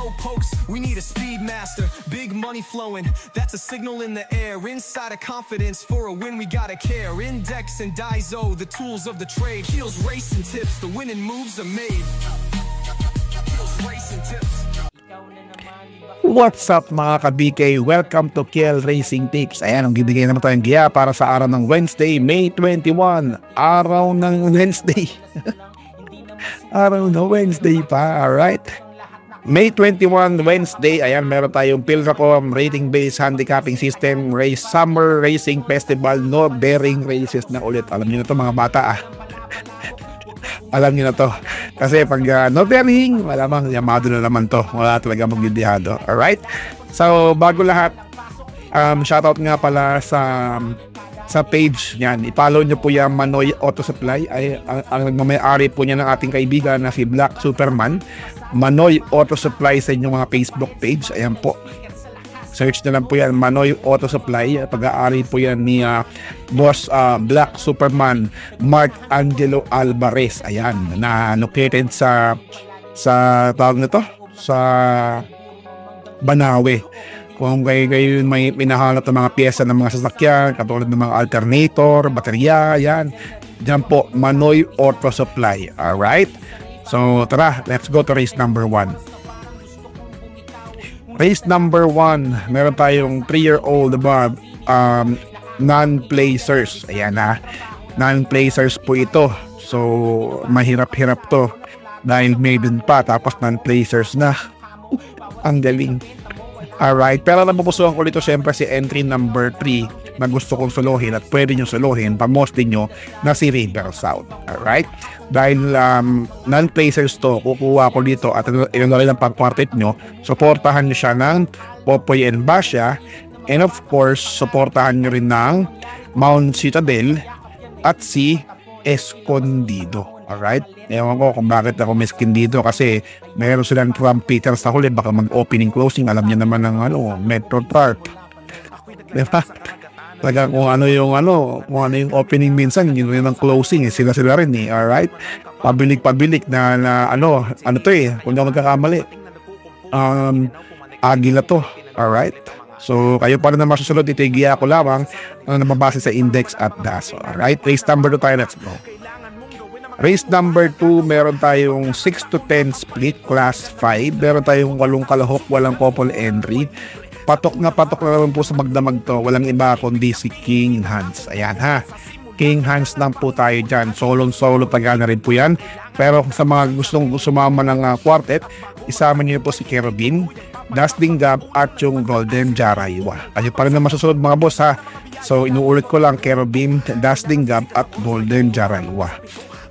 slow pokes, we need a speed master. Big money flowing, that's a signal in the air. Inside of confidence, for a win we gotta care. Index and Daiso, the tools of the trade. Heels, racing tips, the winning moves are made. Heels, racing tips. What's up mga ka-BK? Welcome to Kiel Racing Tips. Ayan, ang bibigay naman tayong giya para sa araw ng Wednesday, May 21. Araw ng Wednesday. Araw ng Wednesday pa, alright? May 21, Wednesday. Ayan, meron tayong Pilracom Rating-Based Handicapping System Race Summer Racing Festival. No bearing races na ulit. Alam niyo na ito mga bata Alam niyo na to. Kasi pag no bearing, malamang yamado na naman to. Wala talaga magbibihado. Alright? So, bago lahat, shoutout nga pala sa page niyan. I-follow niyo po yung Manoy Auto Supply. Ay, ang nagmamayari po niya ng ating kaibigan na si Black Superman. Manoy Auto Supply sa inyong mga Facebook page. Ayan po. Search na lang po yan, Manoy Auto Supply. Pag-aari po yan ni Boss Black Superman Mark Angelo Alvarez. Ayan, na located sa tawag na to, sa Banawe. Kung kayo may pinahanap ng mga pyesa ng mga sasakyan, katulad ng mga alternator, baterya, yan. Diyan po, Manoy Auto Supply. Alright? So, tara, let's go to race number 1. Race number 1, meron tayong 3-year-old above, non-placers. Ayan non-placers po ito. So, mahirap-hirap to dahil maiden pa, tapos non-placers na. Ang galing. Alright, pero napupusuan ko dito syempre si entry number 3 na gusto kong suluhin at pwede nyo suluhin, pamostin nyo na si River South. Alright? Dahil non-placers to, kukuha ko dito at yun na rin ang pang-quartet nyo, supportahan nyo siya ng Popoy and Basya, and of course, supportahan nyo rin ng Mount Citadel at si Escondido. Alright? Ewan ko kung bakit ako miskin dito kasi meron silang trumpeter sa huli, baka mag-opening closing, alam niya naman ng Metro Park. Diba? Talaga kung ano yung opening minsan, yun rin ang closing, sila rin alright? Pabilik na ano to kung hindi ako magkakamali. Agila to, alright? So, kayo pa rin na masusunod, itigiya ko lamang ang nababase sa index at DASO. Alright? Race number 2 tayo, let's go. Race number 2, meron tayong 6 to 10 split, class 5. Meron tayong 8 kalahok, walang couple entry. Patok na naman po sa magdamag to. Walang iba kundi si King Hans. Ayan King Hans lang po tayo dyan. Solo tagana rin po yan. Pero sa mga gustong sumama ng quartet, isama niyo po si Kerubin, Dusting Gap at yung Golden Jaraywa. Kayo pa rin na masusunod mga boss So inuulit ko lang, Kerubin, Dusting Gap at Golden Jaraywa.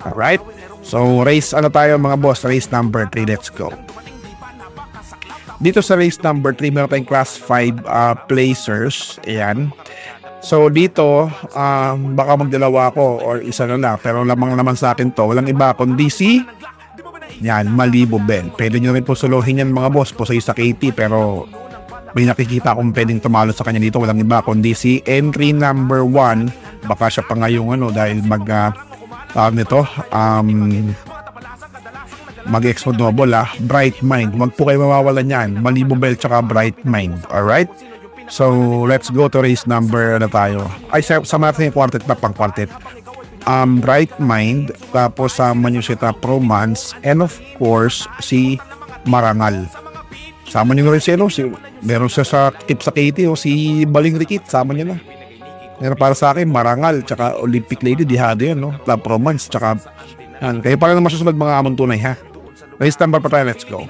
Alright? So race tayo mga boss? Race number 3. Let's go. Dito sa race number 3, meron tayong class 5 placers. Ayan. So dito, baka magdalawa ako or isa na lang. Pero lamang naman sa akin to, walang iba kundi si Malibu Bell. Pwede nyo rin po suluhin yan mga boss po sa KT, pero may nakikita akong pwedeng tumalo sa kanya dito. Walang iba kundi si entry number 1. Baka siya pa ngayong dahil mag-expo double Bright Mind. Wag po kayo mawawalan yan. Malibu Bell tsaka Bright Mind. Alright? So, let's go to race number tayo. Ay, sa natin yung quartet na pang quartet. Bright Mind, tapos sama nyo si Romance, and of course, si Marangal. Sama nyo rin si meron siya sa tip sa KT si Baling Rikit. Sama nyo na. Pero para sa akin, Marangal, tsaka Olympic Lady, dihado yan, Club Romance, tsaka kayo pa rin na masusunod mga amon tunay, Race number pa tayo, let's go.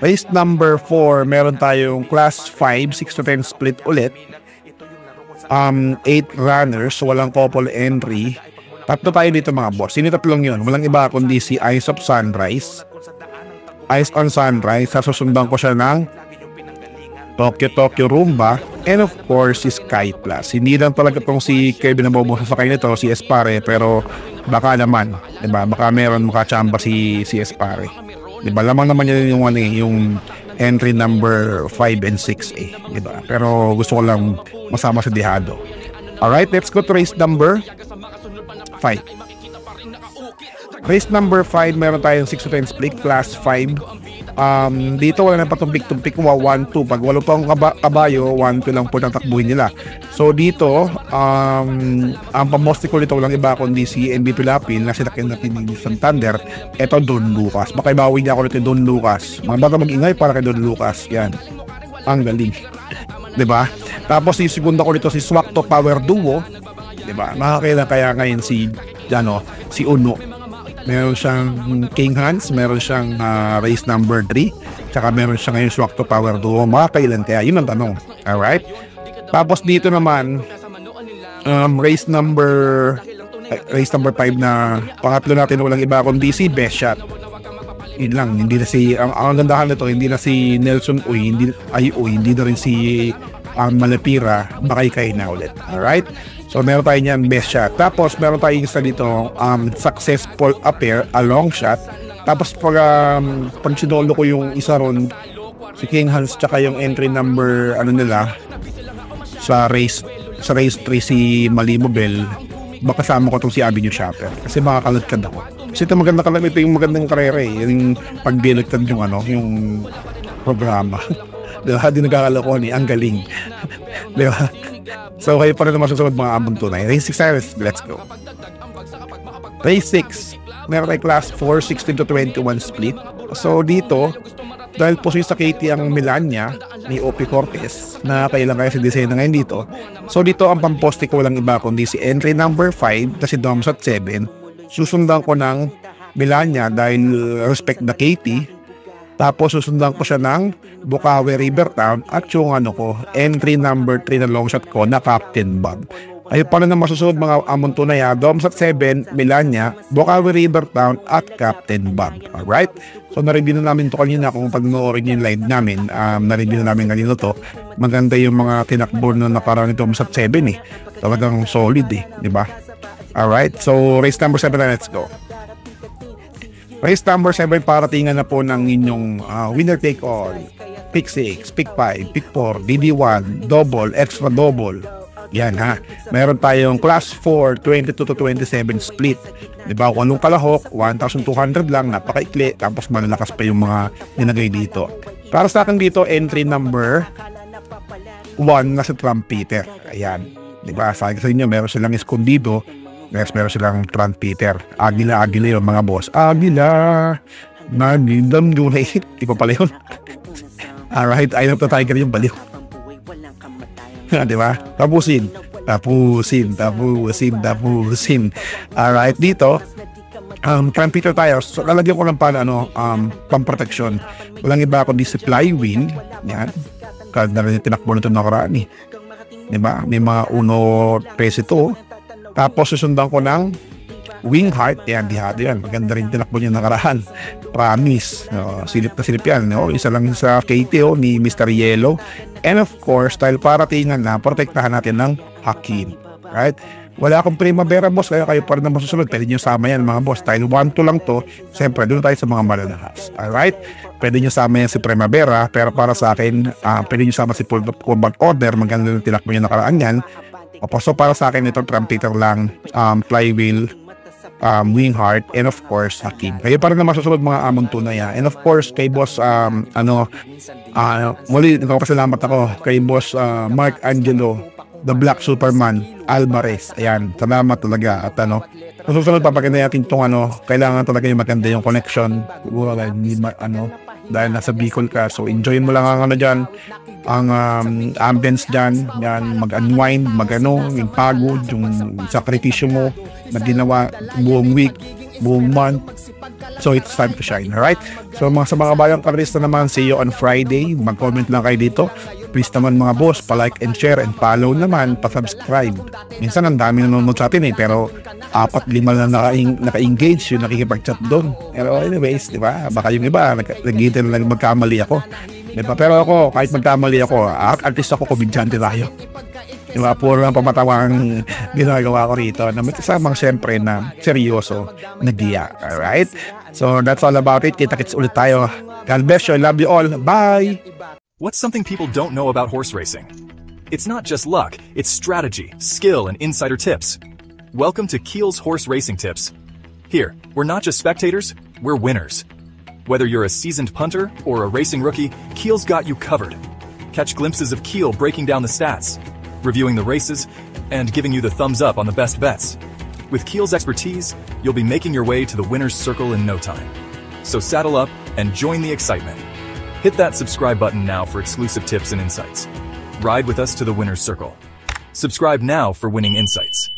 Race number 4, meron tayong class 5, 6 to 10 split ulit. 8 runners, walang couple entry. Tatlo tayo dito mga boss. Sino tatlong yun? Walang iba kundi si Eyes of Sunrise. Eyes on Sunrise, sasundan ko siya ng Tokyo Rumba, and of course si Sky Plus. Hindi lang talaga itong si Kevin na mabubuhay sa kanya nito, si Espare, pero baka naman, diba? Baka meron makachamba si Espare. Diba? Lamang naman yun yung entry number 5 and 6 diba? Pero gusto ko lang masama sa dihado. Alright, let's go to race number 5. Race number 5, meron tayong 6 to 10 split, class 5. Dito wala na patumpik-tumpik, 1-2. Pag walo pang kabayo, 1-2 lang po tatakbuhin nila. So dito, ang pamoste ko dito walang iba kundi si NB Pilapil na sinakyan natin ni Santander. Ito, Don Lucas. Baka ibawi niya ako nito, Don Lucas. Mga bata mag-ingay para kay Don Lucas. Yan. Ang galing. Diba? Tapos yung segunda ko dito si Swakto Power Duo. Diba? Makakailan kaya ngayon si Uno. Meron siyang King Hans, meron siyang race number 3, tsaka meron siya ngayon Swakto Power Duo. Makakailan kaya? Yun ang tanong. Alright? Tapos dito naman, race number 5 na pangatlo natin walang iba kundi si Best Shot. Yun lang, hindi na si ang gandahan nito, hindi na si Nelson Uy, hindi na rin si Malapira, Bakay na ulit. Alright? So meron tayo niyan Best Shot. Tapos meron tayong isa dito Successful Affair, a long shot. Tapos pag sinolo ko yung isa ron, si King Hans tsaka yung entry number nila sa race 3 si Malimobel, baka kasama ko itong si Avenue Shopper kasi makakaladkad ako. Kasi ito ito yung magandang karera yung pagbiligtad yung yung programa. Diba? Di nagkakalokohan ang galing. Diba? So kayo pa rin naman susunod mga ambang tunay. Race 6, let's go. Race 6, meron tayo class 4, 16 to 21 split. So dito, dahil po sa Katie ang Milania ni Opie Cortez na kailan kaya si design na ngayon dito. So dito ang pamposte ko walang iba kundi si entry number 5 na si Domsat 7. Susundan ko ng Milania dahil respect na Katie. Tapos susundan ko siya ng Bukawi Rivertown at yung entry number 3 na long shot ko na Captain Bob. Ayun pa na masusunod mga amon tunay Domsat 7, Milania, Bukawi Rivertown at Captain Bob. Alright? So na-review na namin to kanina kung pag-noorin yung live namin. Na-review na namin kanina to. Maganda yung mga tinakbo na nakaraan ni Domsat 7 Talagang solid diba? Alright? So race number 7 na, let's go. Race number 7, paratingan na po ng inyong winner take all. Pick 6, pick 5, pick 4, DD1, double, extra double. Yan meron tayong class 4, 22 to 27 split. Diba? Kung anong kalahok, 1,200 lang, napakaikli. Tapos malalakas pa yung mga ninagay dito. Para sa akin dito, entry number 1 na si Trumpeter. Ayan. Diba? Sabi sa inyo, meron silang escondido. Meron silang Trumpeter. Agila yung mga boss. Agila. Nanindam yun. Iba pala yun. Alright, I love the tiger yung baliw. Diba? Tapusin. Alright, dito Trumpeter tayo. So lalagyan ko ng pamproteksyon. Walang iba kundi si Flywheel. Yan. Kahit na rin tinakbo na ito nakaraan diba? May mga 1-13 ito. Tapos susundan ko ng Wing Heart. Yan, dihado yan. Maganda rin tinakbo niya nakaraan. Promise. Silip na silip yan. Isa lang sa KT ni Mr. Yellow. And of course, dahil paratingan na, protektahan natin ng Hakim. Right? Wala akong Primavera, boss. Kaya kayo pa rin na masusunod. Pwede nyo sama yan, mga boss. Dahil 1-2 lang to. Siyempre, doon tayo sa mga malalahas. Alright? Pwede nyo sama yan si Primavera. Pero para sa akin, pwede nyo sama si Full Combat Order. Maganda yung tinakbo nyo nakaraan yan. So para sa akin, itong Trumpeter lang. Flywheel, Wing Heart, and of course Hakim. Kayo pa rin na masusunod mga amon tunay and of course kay boss muli nagpapasalamat ako kay boss Mark Angelo, the Black Superman Alvarez. Ayan, salamat talaga. At susunod papaganda natin itong kailangan talaga yung maganda yung connection dahil nasa Bicol ka, so enjoy mo lang ang dyan, ang ambience dyan, yan, mag-unwind, yung pagod, yung sakripisyo mo na ginawa buong week, buong month. So it's time to shine, alright? So sa mga bayang karista naman, see you on Friday. Mag-comment lang kayo dito. Please naman mga boss, pa-like and share and follow naman, pa-subscribe. Minsan ang dami nanonood sa atin pero 4-5 na naka-engage yung nakikipag-chat doon. Pero anyways, di ba? Baka yung iba, nag-hintay na lang magkamali ako. Diba? Pero ako, kahit magkamali ako, at least ako komedyante tayo. Diba? Puro lang pamatawang ginagawa ko rito na may kasamang siyempre na seryoso na diya. Alright? So that's all about it. Kita-kits ulit tayo. God bless you. I love you all. Bye! What's something people don't know about horse racing? It's not just luck, it's strategy, skill, and insider tips. Welcome to Keel's Horse Racing Tips. Here, we're not just spectators, we're winners. Whether you're a seasoned punter or a racing rookie, Keel's got you covered. Catch glimpses of Keel breaking down the stats, reviewing the races, and giving you the thumbs up on the best bets. With Keel's expertise, you'll be making your way to the winner's circle in no time. So saddle up and join the excitement. Hit that subscribe button now for exclusive tips and insights. Ride with us to the winner's circle. Subscribe now for winning insights.